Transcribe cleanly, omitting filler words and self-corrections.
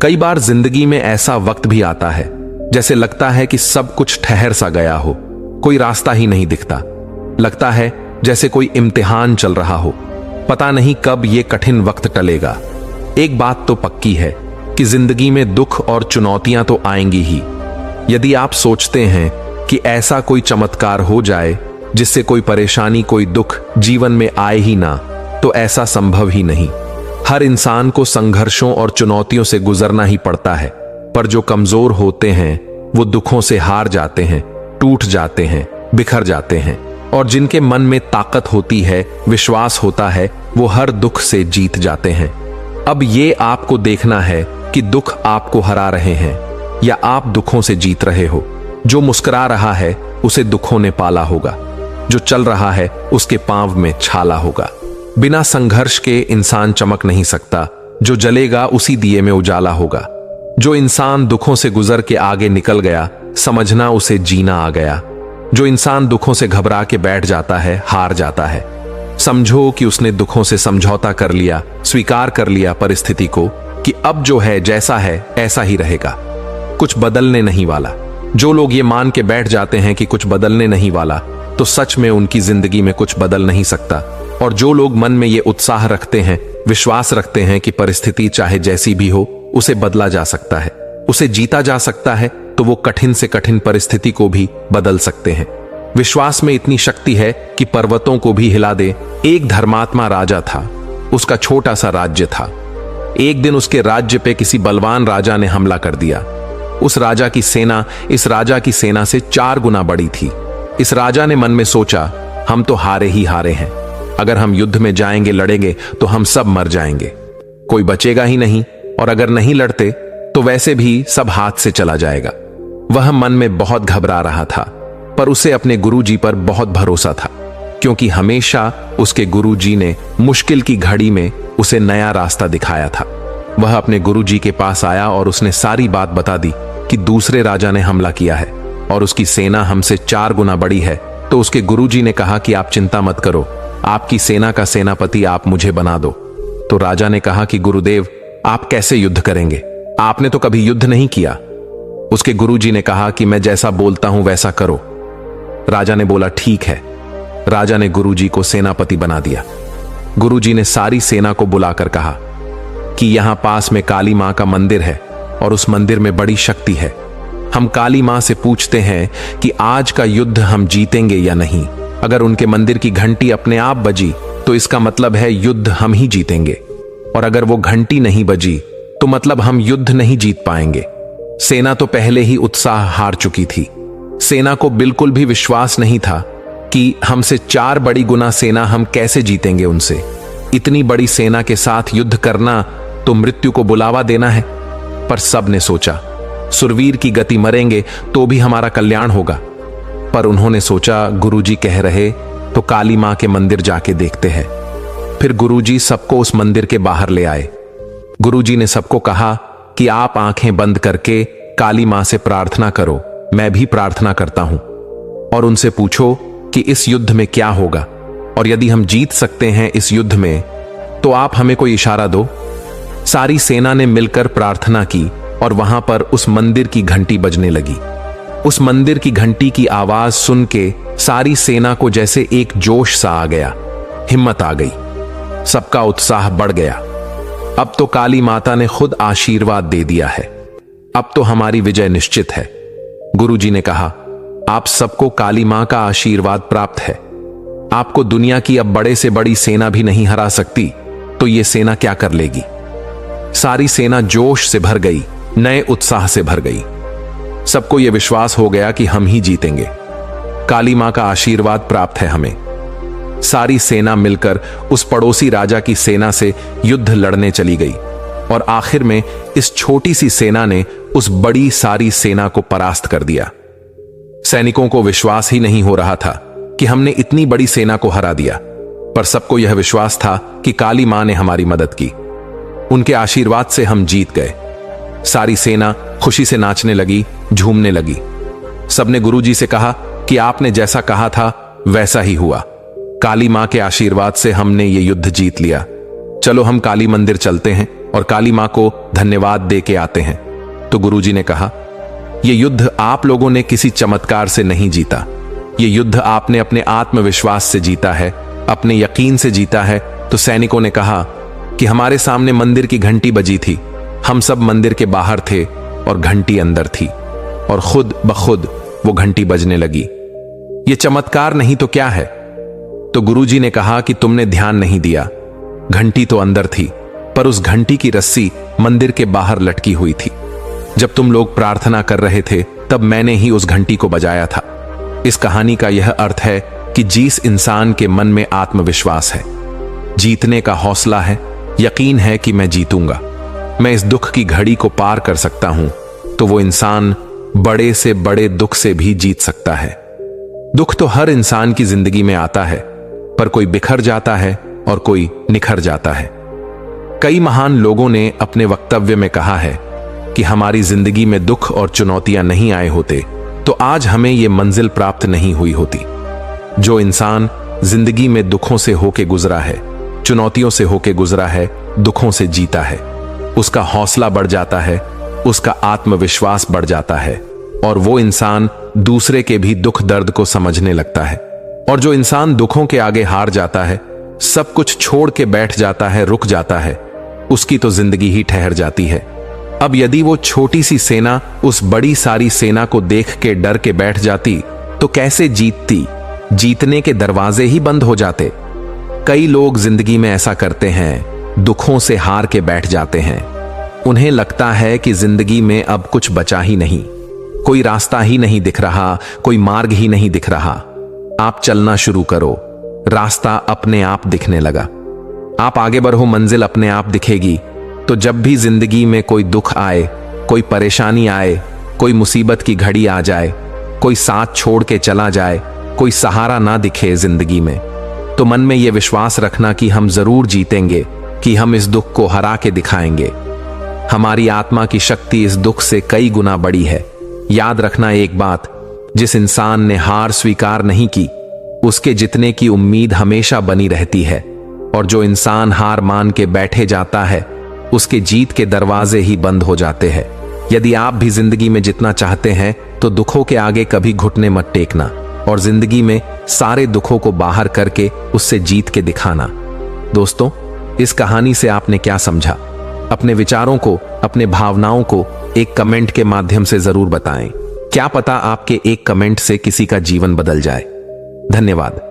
कई बार जिंदगी में ऐसा वक्त भी आता है जैसे लगता है कि सब कुछ ठहर सा गया हो, कोई रास्ता ही नहीं दिखता। लगता है जैसे कोई इम्तिहान चल रहा हो, पता नहीं कब ये कठिन वक्त टलेगा। एक बात तो पक्की है कि जिंदगी में दुख और चुनौतियां तो आएंगी ही। यदि आप सोचते हैं कि ऐसा कोई चमत्कार हो जाए जिससे कोई परेशानी, कोई दुख जीवन में आए ही ना, तो ऐसा संभव ही नहीं। हर इंसान को संघर्षों और चुनौतियों से गुजरना ही पड़ता है, पर जो कमजोर होते हैं वो दुखों से हार जाते हैं, टूट जाते हैं, बिखर जाते हैं। और जिनके मन में ताकत होती है, विश्वास होता है, वो हर दुख से जीत जाते हैं। अब ये आपको देखना है कि दुख आपको हरा रहे हैं या आप दुखों से जीत रहे हो। जो मुस्कुरा रहा है उसे दुखों ने पाला होगा, जो चल रहा है उसके पांव में छाला होगा। बिना संघर्ष के इंसान चमक नहीं सकता, जो जलेगा उसी दिए में उजाला होगा। जो इंसान दुखों से गुजर के आगे निकल गया, समझना उसे जीना आ गया। जो इंसान दुखों से घबरा के बैठ जाता है, हार जाता है। समझो कि उसने दुखों से समझौता कर लिया, स्वीकार कर लिया परिस्थिति को कि अब जो है जैसा है ऐसा ही रहेगा, कुछ बदलने नहीं वाला। जो लोग ये मान के बैठ जाते हैं कि कुछ बदलने नहीं वाला, तो सच में उनकी जिंदगी में कुछ बदल नहीं सकता। और जो लोग मन में ये उत्साह रखते हैं, विश्वास रखते हैं कि परिस्थिति चाहे जैसी भी हो उसे बदला जा सकता है, उसे जीता जा सकता है, तो वो कठिन से कठिन परिस्थिति को भी बदल सकते हैं। विश्वास में इतनी शक्ति है कि पर्वतों को भी हिला दे। एक धर्मात्मा राजा था, उसका छोटा सा राज्य था। एक दिन उसके राज्य पे किसी बलवान राजा ने हमला कर दिया। उस राजा की सेना इस राजा की सेना से 4 गुना बड़ी थी। इस राजा ने मन में सोचा, हम तो हारे ही हारे हैं। अगर हम युद्ध में जाएंगे, लड़ेंगे, तो हम सब मर जाएंगे, कोई बचेगा ही नहीं। और अगर नहीं लड़ते तो वैसे भी सब हाथ से चला जाएगा। वह मन में बहुत घबरा रहा था, पर उसे अपने गुरुजी पर बहुत भरोसा था, क्योंकि हमेशा उसके गुरुजी ने मुश्किल की घड़ी में उसे नया रास्ता दिखाया था। वह अपने गुरुजी के पास आया और उसने सारी बात बता दी कि दूसरे राजा ने हमला किया है और उसकी सेना हमसे 4 गुना बड़ी है। तो उसके गुरुजी ने कहा कि आप चिंता मत करो, आपकी सेना का सेनापति आप मुझे बना दो। तो राजा ने कहा कि गुरुदेव, आप कैसे युद्ध करेंगे? आपने तो कभी युद्ध नहीं किया। उसके गुरुजी ने कहा कि मैं जैसा बोलता हूं वैसा करो। राजा ने बोला ठीक है। राजा ने गुरुजी को सेनापति बना दिया। गुरुजी ने सारी सेना को बुलाकर कहा कि यहां पास में काली मां का मंदिर है और उस मंदिर में बड़ी शक्ति है। हम काली मां से पूछते हैं कि आज का युद्ध हम जीतेंगे या नहीं। अगर उनके मंदिर की घंटी अपने आप बजी तो इसका मतलब है युद्ध हम ही जीतेंगे, और अगर वो घंटी नहीं बजी तो मतलब हम युद्ध नहीं जीत पाएंगे। सेना तो पहले ही उत्साह हार चुकी थी। सेना को बिल्कुल भी विश्वास नहीं था कि हमसे 4 बड़ी गुना सेना हम कैसे जीतेंगे उनसे। इतनी बड़ी सेना के साथ युद्ध करना तो मृत्यु को बुलावा देना है। पर सब ने सोचा, सुरवीर की गति मरेंगे तो भी हमारा कल्याण होगा। पर उन्होंने सोचा, गुरुजी कह रहे तो काली मां के मंदिर जाके देखते हैं। फिर गुरुजी सबको उस मंदिर के बाहर ले आए। गुरुजी ने सबको कहा कि आप आंखें बंद करके काली मां से प्रार्थना करो, मैं भी प्रार्थना करता हूं, और उनसे पूछो कि इस युद्ध में क्या होगा, और यदि हम जीत सकते हैं इस युद्ध में तो आप हमें कोई इशारा दो। सारी सेना ने मिलकर प्रार्थना की और वहां पर उस मंदिर की घंटी बजने लगी। उस मंदिर की घंटी की आवाज सुन के सारी सेना को जैसे एक जोश सा आ गया, हिम्मत आ गई, सबका उत्साह बढ़ गया। अब तो काली माता ने खुद आशीर्वाद दे दिया है, अब तो हमारी विजय निश्चित है। गुरुजी ने कहा, आप सबको काली मां का आशीर्वाद प्राप्त है। आपको दुनिया की अब बड़े से बड़ी सेना भी नहीं हरा सकती, तो ये सेना क्या कर लेगी। सारी सेना जोश से भर गई, नए उत्साह से भर गई। सबको यह विश्वास हो गया कि हम ही जीतेंगे, काली मां का आशीर्वाद प्राप्त है हमें। सारी सेना मिलकर उस पड़ोसी राजा की सेना से युद्ध लड़ने चली गई, और आखिर में इस छोटी सी सेना ने उस बड़ी सारी सेना को परास्त कर दिया। सैनिकों को विश्वास ही नहीं हो रहा था कि हमने इतनी बड़ी सेना को हरा दिया, पर सबको यह विश्वास था कि काली मां ने हमारी मदद की, उनके आशीर्वाद से हम जीत गए। सारी सेना खुशी से नाचने लगी, झूमने लगी। सबने गुरुजी से कहा कि आपने जैसा कहा था वैसा ही हुआ, काली मां के आशीर्वाद से हमने ये युद्ध जीत लिया। चलो हम काली मंदिर चलते हैं और काली मां को धन्यवाद दे के आते हैं। तो गुरुजी ने कहा, यह युद्ध आप लोगों ने किसी चमत्कार से नहीं जीता, ये युद्ध आपने अपने आत्मविश्वास से जीता है, अपने यकीन से जीता है। तो सैनिकों ने कहा कि हमारे सामने मंदिर की घंटी बजी थी, हम सब मंदिर के बाहर थे और घंटी अंदर थी, और खुद ब खुद वो घंटी बजने लगी। ये चमत्कार नहीं तो क्या है? तो गुरुजी ने कहा कि तुमने ध्यान नहीं दिया, घंटी तो अंदर थी, पर उस घंटी की रस्सी मंदिर के बाहर लटकी हुई थी। जब तुम लोग प्रार्थना कर रहे थे तब मैंने ही उस घंटी को बजाया था। इस कहानी का यह अर्थ है कि जिस इंसान के मन में आत्मविश्वास है, जीतने का हौसला है, यकीन है कि मैं जीतूंगा, मैं इस दुख की घड़ी को पार कर सकता हूं, तो वो इंसान बड़े से बड़े दुख से भी जीत सकता है। दुख तो हर इंसान की जिंदगी में आता है, पर कोई बिखर जाता है और कोई निखर जाता है। कई महान लोगों ने अपने वक्तव्य में कहा है कि हमारी जिंदगी में दुख और चुनौतियां नहीं आए होते तो आज हमें यह मंजिल प्राप्त नहीं हुई होती। जो इंसान जिंदगी में दुखों से होके गुजरा है, चुनौतियों से होके गुजरा है, दुखों से जीता है, उसका हौसला बढ़ जाता है, उसका आत्मविश्वास बढ़ जाता है, और वो इंसान दूसरे के भी दुख दर्द को समझने लगता है। और जो इंसान दुखों के आगे हार जाता है, सब कुछ छोड़ के बैठ जाता है, रुक जाता है, उसकी तो जिंदगी ही ठहर जाती है। अब यदि वो छोटी सी सेना उस बड़ी सारी सेना को देख के डर के बैठ जाती तो कैसे जीतती? जीतने के दरवाजे ही बंद हो जाते। कई लोग जिंदगी में ऐसा करते हैं, दुखों से हार के बैठ जाते हैं। उन्हें लगता है कि जिंदगी में अब कुछ बचा ही नहीं, कोई रास्ता ही नहीं दिख रहा, कोई मार्ग ही नहीं दिख रहा। आप चलना शुरू करो, रास्ता अपने आप दिखने लगा। आप आगे बढ़ो, मंजिल अपने आप दिखेगी। तो जब भी जिंदगी में कोई दुख आए, कोई परेशानी आए, कोई मुसीबत की घड़ी आ जाए, कोई साथ छोड़ के चला जाए, कोई सहारा ना दिखे जिंदगी में, तो मन में यह विश्वास रखना कि हम जरूर जीतेंगे, कि हम इस दुख को हरा के दिखाएंगे। हमारी आत्मा की शक्ति इस दुख से कई गुना बड़ी है। याद रखना एक बात, जिस इंसान ने हार स्वीकार नहीं की, उसके जितने की उम्मीद हमेशा बनी रहती है, और जो इंसान हार मान के बैठे जाता है, उसके जीत के दरवाजे ही बंद हो जाते हैं। यदि आप भी जिंदगी में जितना चाहते हैं तो दुखों के आगे कभी घुटने मत टेकना, और जिंदगी में सारे दुखों को बाहर करके उससे जीत के दिखाना। दोस्तों, इस कहानी से आपने क्या समझा? अपने विचारों को, अपने भावनाओं को एक कमेंट के माध्यम से जरूर बताएं। क्या पता आपके एक कमेंट से किसी का जीवन बदल जाए। धन्यवाद।